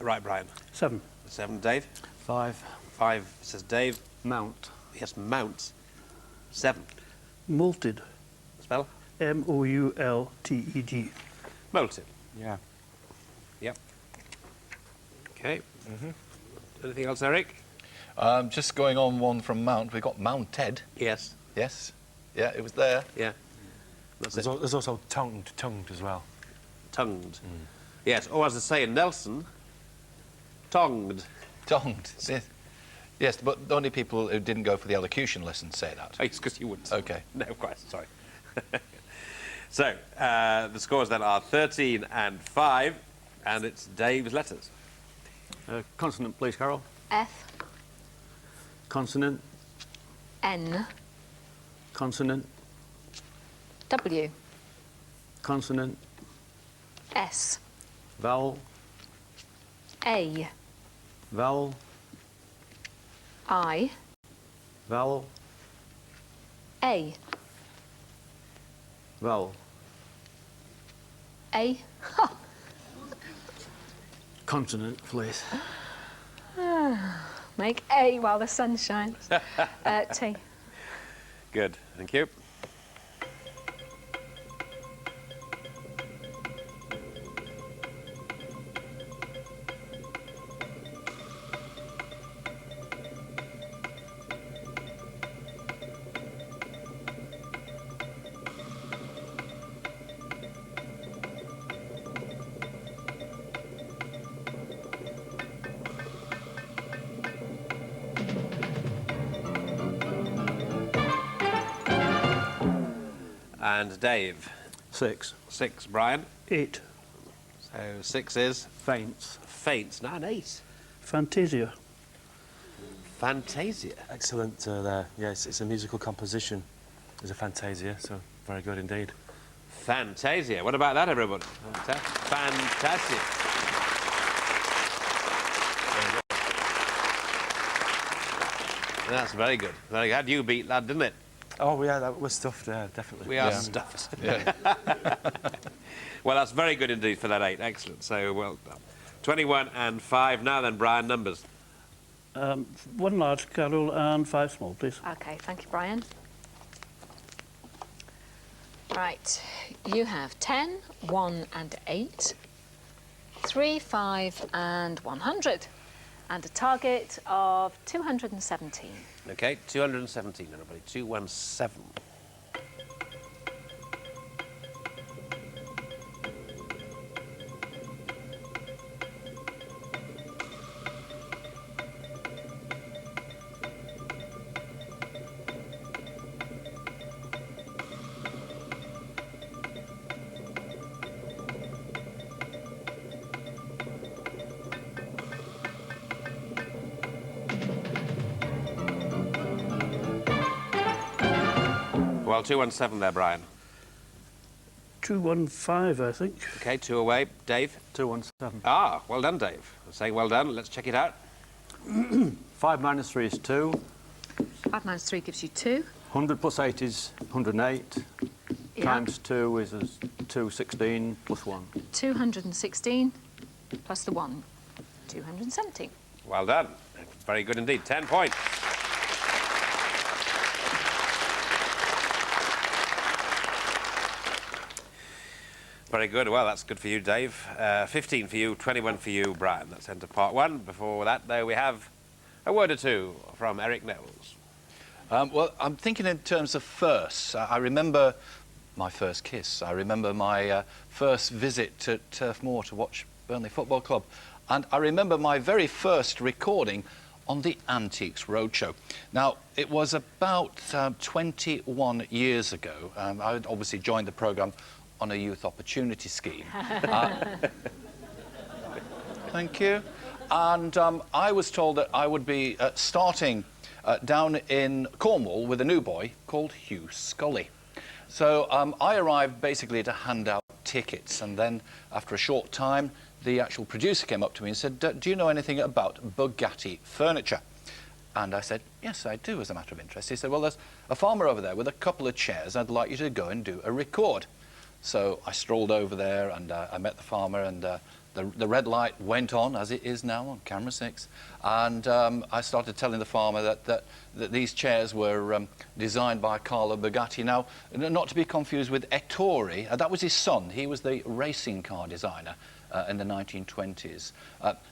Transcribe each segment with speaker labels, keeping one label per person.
Speaker 1: Right, Brian.
Speaker 2: 7.
Speaker 1: 7, Dave.
Speaker 3: 5.
Speaker 1: 5 says Dave.
Speaker 3: Mount.
Speaker 1: Yes, mounts. 7.
Speaker 2: Malted.
Speaker 1: Spell?
Speaker 2: M-O-U-L-T-E-D.
Speaker 1: Molted.
Speaker 3: Yeah.
Speaker 1: Yep. Okay. Anything else, Eric?
Speaker 4: Just going on one from Mount, we got mounted.
Speaker 1: Yes.
Speaker 4: Yes. Yeah, it was there.
Speaker 1: Yeah. That's it.
Speaker 5: There's also tongued as well.
Speaker 1: Tongued. Yes. Or as I say in Nelson, tongued.
Speaker 4: Tongued. Yes, but the only people who didn't go for the elocution lesson say that.
Speaker 1: Oh, it's because you wouldn't.
Speaker 4: Okay.
Speaker 1: No, quite. Sorry. So, the scores then are 13 and 5, and it's Dave's letters.
Speaker 3: Consonant, please, Carol.
Speaker 6: F,
Speaker 3: Consonant.
Speaker 6: N,
Speaker 3: Consonant.
Speaker 6: W,
Speaker 3: Consonant.
Speaker 6: S,
Speaker 3: Vowel.
Speaker 6: A,
Speaker 3: Vowel.
Speaker 6: I,
Speaker 3: Vowel.
Speaker 6: A,
Speaker 3: Vowel.
Speaker 6: A.
Speaker 3: Consonant, please.
Speaker 6: Make A while the sun shines. T.
Speaker 1: Good. Thank you. And Dave.
Speaker 3: 6.
Speaker 1: 6, Brian.
Speaker 2: 8.
Speaker 1: So 6 is
Speaker 3: Faints.
Speaker 1: faints. Now an 8.
Speaker 2: Fantasia.
Speaker 1: Fantasia.
Speaker 5: Excellent there. Yes, it's a musical composition. It's a fantasia, so very good indeed.
Speaker 1: Fantasia. What about that, everybody? Fantastic. That's very good. Very good. Had you beat that, didn't it?
Speaker 5: Oh, yeah, that was stuffed, definitely.
Speaker 1: We are stuffed.
Speaker 4: Yeah.
Speaker 1: Well, that's very good indeed for that 8. Excellent. So, well done. 21 and 5. Now then, Brian, numbers.
Speaker 2: 1 large, Carol, and 5 small, please.
Speaker 6: Okay, thank you, Brian. Right, you have 10, 1 and 8, 3, 5 and 100, and a target of 217.
Speaker 1: Okay, 217, everybody. 217. Well, 217 there, Brian.
Speaker 2: 215, I think.
Speaker 1: Okay, 2 away. Dave?
Speaker 3: 217.
Speaker 1: Ah, well done, Dave. I'm saying well done. Let's check it out.
Speaker 3: 5 minus 3 is 2.
Speaker 6: 5 minus 3 gives you 2.
Speaker 3: 100 plus 8 is 108.
Speaker 6: Yeah.
Speaker 3: Times 2 is 216 plus 1.
Speaker 6: 216 plus the 1, 217.
Speaker 1: Well done. Very good indeed. 10 points. Very good. Well, that's good for you, Dave. 15 for you, 21 for you, Brian. That's end of part 1. Before that, though, we have a word or two from Eric Knowles.
Speaker 4: Well, I'm thinking in terms of firsts. I remember my first kiss. I remember my first visit to Turf Moor to watch Burnley Football Club. And I remember my very first recording on the Antiques Roadshow. Now, it was about 21 years ago. I had obviously joined the programme on a youth opportunity scheme. Thank you. And I was told that I would be starting down in Cornwall with a new boy called Hugh Scully. So I arrived basically to hand out tickets, and then after a short time the actual producer came up to me and said, do you know anything about Bugatti furniture? And I said, yes, I do, as a matter of interest. He said, well, there's a farmer over there with a couple of chairs. I'd like you to go and do a record. So I strolled over there, and I met the farmer, and the red light went on, as it is now on camera 6, and I started telling the farmer that these chairs were designed by Carlo Bugatti. Now, not to be confused with Ettore, that was his son. He was the racing car designer in the 1920s.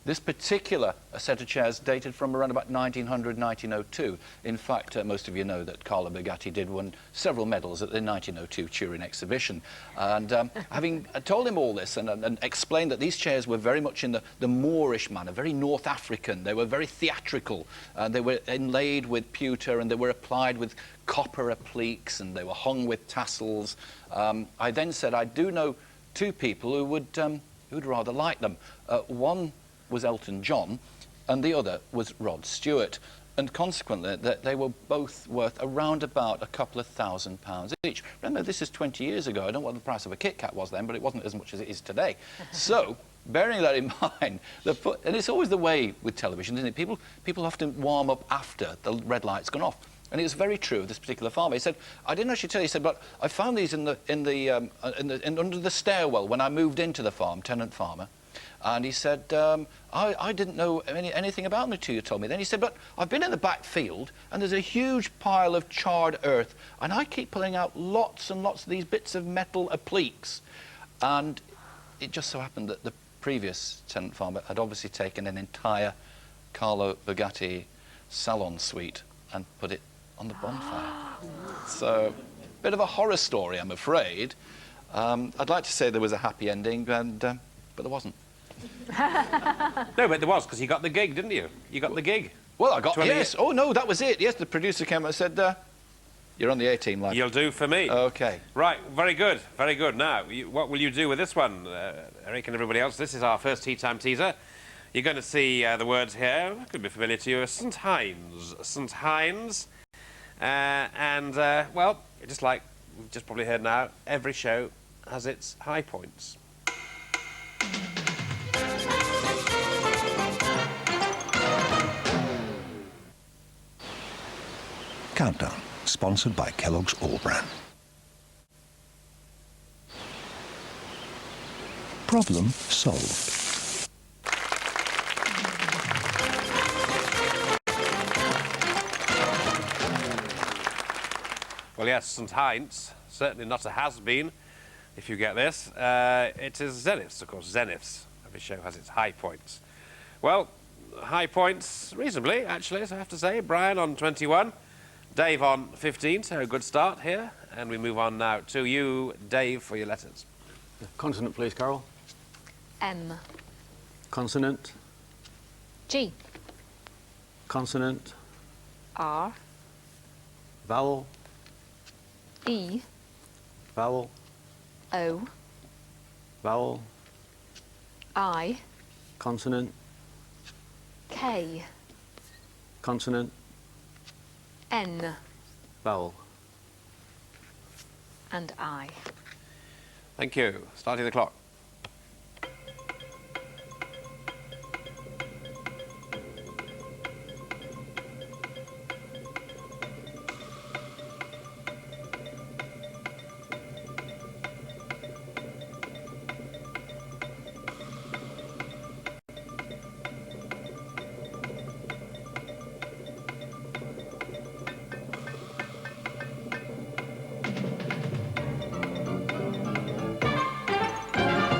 Speaker 4: This particular set of chairs dated from around about 1900, 1902. In fact, most of you know that Carlo Bugatti did win several medals at the 1902 Turin exhibition. And having told him all this and explained that these chairs were very much in the Moorish manner, very North African, they were very theatrical, they were inlaid with pewter and they were applied with copper appliques and they were hung with tassels. I then said, I do know two people who would rather like them. One was Elton John, and the other was Rod Stewart. And consequently, they were both worth around about a couple of £1,000 each. Remember, this is 20 years ago. I don't know what the price of a Kit Kat was then, but it wasn't as much as it is today. So, bearing that in mind, and it's always the way with television, isn't it? People often warm up after the red light's gone off. And it was very true of this particular farmer. He said, I didn't actually tell you, he said, but I found these under the stairwell when I moved into the farm, tenant farmer. And he said, I didn't know anything about them until you told me. Then he said, but I've been in the back field and there's a huge pile of charred earth and I keep pulling out lots and lots of these bits of metal appliques. And it just so happened that the previous tenant farmer had obviously taken an entire Carlo Bugatti salon suite and put it on the bonfire. So, bit of a horror story, I'm afraid. I'd like to say there was a happy ending, but there wasn't.
Speaker 1: No, but there was, because you got the gig, didn't you? You got the gig.
Speaker 4: Well, I got,
Speaker 1: 20
Speaker 4: yes. Oh, no, that was it. Yes, the producer came and said, you're on the A-team, lad.
Speaker 1: You'll do for me.
Speaker 4: OK.
Speaker 1: Right, very good, very good. Now, what will you do with this one, Eric and everybody else? This is our first Tea Time teaser. You're going to see the words here. Could be familiar to you. St. Heinz. St. Heinz. Well, just like we've just probably heard now, every show has its high points.
Speaker 7: Countdown, sponsored by Kellogg's All Bran. Problem solved.
Speaker 1: Well, yes, St. Heinz, certainly not a has-been, if you get this. It is Zeniths, of course, Zeniths. Every show has its high points. Well, high points, reasonably, actually, so I have to say. Brian on 21, Dave on 15, so a good start here. And we move on now to you, Dave, for your letters.
Speaker 3: Consonant, please, Carol.
Speaker 6: M.
Speaker 3: Consonant.
Speaker 6: G.
Speaker 3: Consonant.
Speaker 6: R.
Speaker 3: Vowel.
Speaker 6: E.
Speaker 3: Vowel.
Speaker 6: O.
Speaker 3: Vowel.
Speaker 6: I.
Speaker 3: Consonant.
Speaker 6: K.
Speaker 3: Consonant.
Speaker 6: N.
Speaker 3: Vowel.
Speaker 6: And I.
Speaker 1: Thank you. Starting the clock.